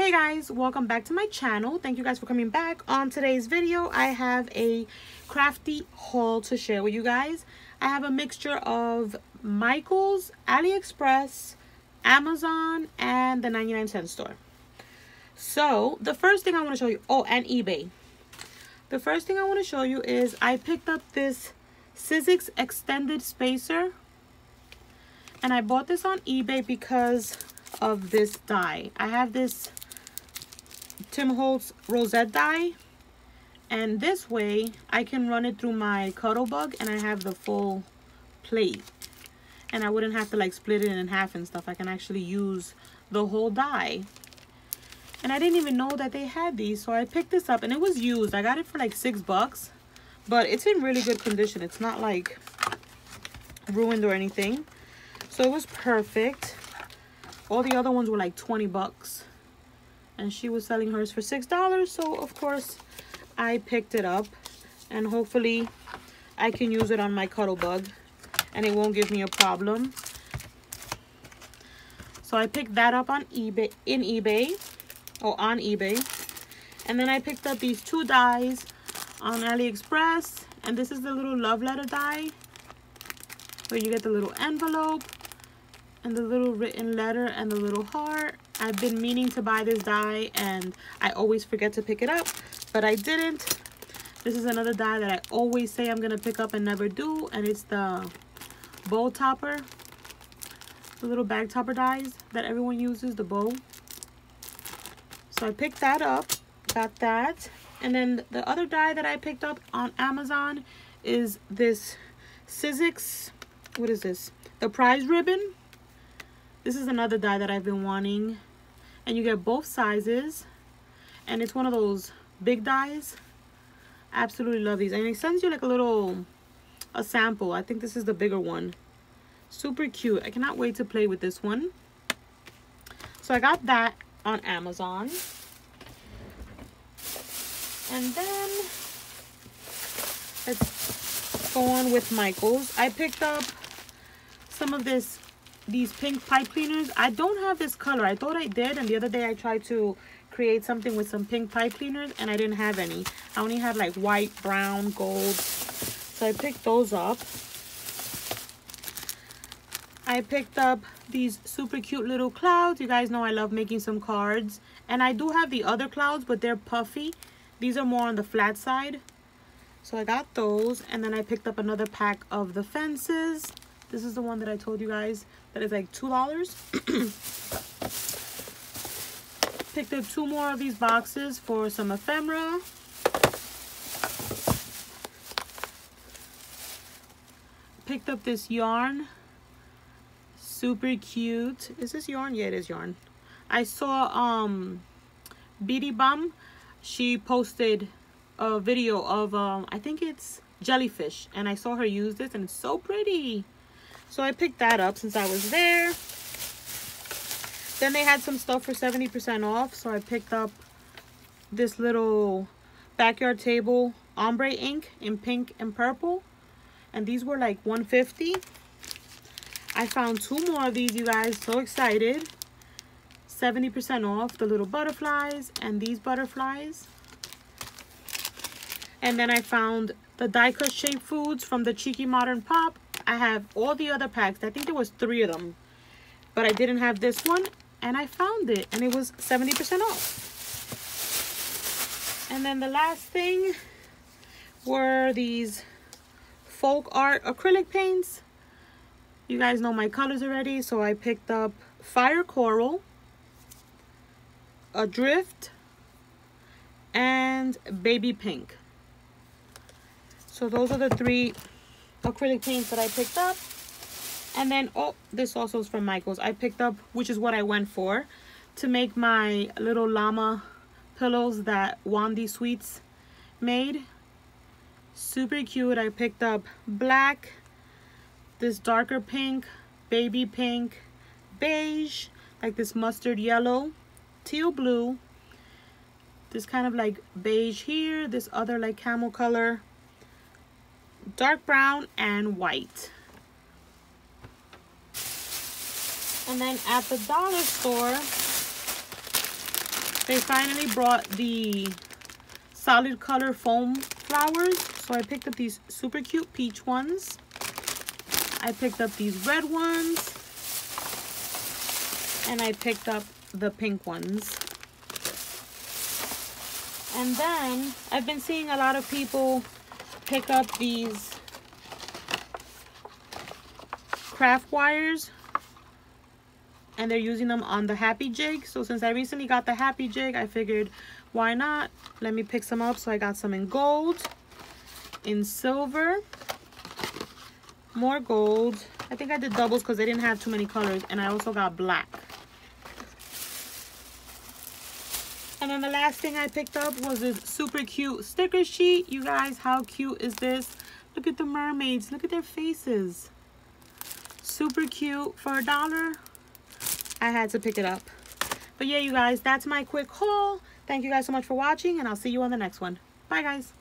Hey guys, welcome back to my channel. Thank you guys for coming back. On today's video, I have a crafty haul to share with you guys. I have a mixture of Michael's, AliExpress, Amazon, and the 99-cent store. So the first thing I want to show you, and eBay. The first thing I want to show you is I picked up this Sizzix extended spacer, and I bought this on eBay because of this die. I have this Tim Holtz rosette die, and this way I can run it through my Cuttlebug and I have the full plate, and I wouldn't have to like split it in half and stuff. I can actually use the whole die, and I didn't even know that they had these, so I picked this up and it was used. I got it for like $6, but it's in really good condition. It's not like ruined or anything, so it was perfect. All the other ones were like $20, and she was selling hers for $6, so of course I picked it up, and hopefully I can use it on my Cuttlebug and it won't give me a problem. So I picked that up on eBay, on eBay, and then I picked up these two dies on AliExpress, and this is the little love letter die where you get the little envelope and the little written letter and the little heart. I've been meaning to buy this die and I always forget to pick it up, but I didn't. This is another die that I always say I'm gonna pick up and never do, and it's the bowl topper, the little bag topper dies that everyone uses, the bow. So I picked that up, got that. And then the other die that I picked up on Amazon is this Sizzix, what is this? The prize ribbon. This is another die that I've been wanting, and you get both sizes, and it's one of those big dies. Absolutely love these, and it sends you like a sample. I think this is the bigger one. Super cute. I cannot wait to play with this one. So I got that on Amazon, and then let's go on with Michael's. I picked up some of these pink pipe cleaners. I don't have this color. I thought I did, and the other day I tried to create something with some pink pipe cleaners and I didn't have any. I only had like white, brown, gold. So I picked those up. I picked up these super cute little clouds. You guys know I love making some cards, and I do have the other clouds, but they're puffy. These are more on the flat side, so I got those. And then I picked up another pack of the fences. This is the one that I told you guys that is like $2. Picked up 2 more of these boxes for some ephemera. Picked up this yarn. Super cute. Is this yarn? Yeah, it is yarn. I saw Beady Bum. She posted a video of I think it's jellyfish, and I saw her use this and it's so pretty. So I picked that up since I was there. Then they had some stuff for 70% off. So I picked up this little backyard table ombre ink in pink and purple. And these were like $1.50. I found 2 more of these, you guys. So excited. 70% off the little butterflies and these butterflies. And then I found the die cut shape foods from the Cheeky Modern Pop. I have all the other packs. I think there was 3 of them, but I didn't have this one, and I found it, and it was 70% off. And then the last thing were these folk art acrylic paints. You guys know my colors already, so I picked up Fire Coral, Adrift, and Baby Pink. So those are the 3 acrylic paints that I picked up. And then, oh, this also is from Michael's. I picked up, which is what I went for, to make my little llama pillows that Wandy Sweets made. Super cute. I picked up black, this darker pink, baby pink, beige, like this mustard yellow, teal blue, this kind of like beige here, this other like camel color, dark brown, and white. And then at the dollar store, They finally brought the solid color foam flowers. So I picked up these super cute peach ones. I picked up these red ones. And I picked up the pink ones. And then I've been seeing a lot of people pick up these craft wires. And they're using them on the happy jig. So since I recently got the happy jig, I figured why not? Let me pick some up. So I got some in gold, in silver, more gold. I think I did doubles because they didn't have too many colors. And I also got black. And then the last thing I picked up was this super cute sticker sheet. You guys, how cute is this? Look at the mermaids. Look at their faces. Super cute. For $1, I had to pick it up. But yeah, you guys, that's my quick haul. Thank you guys so much for watching, and I'll see you on the next one. Bye, guys.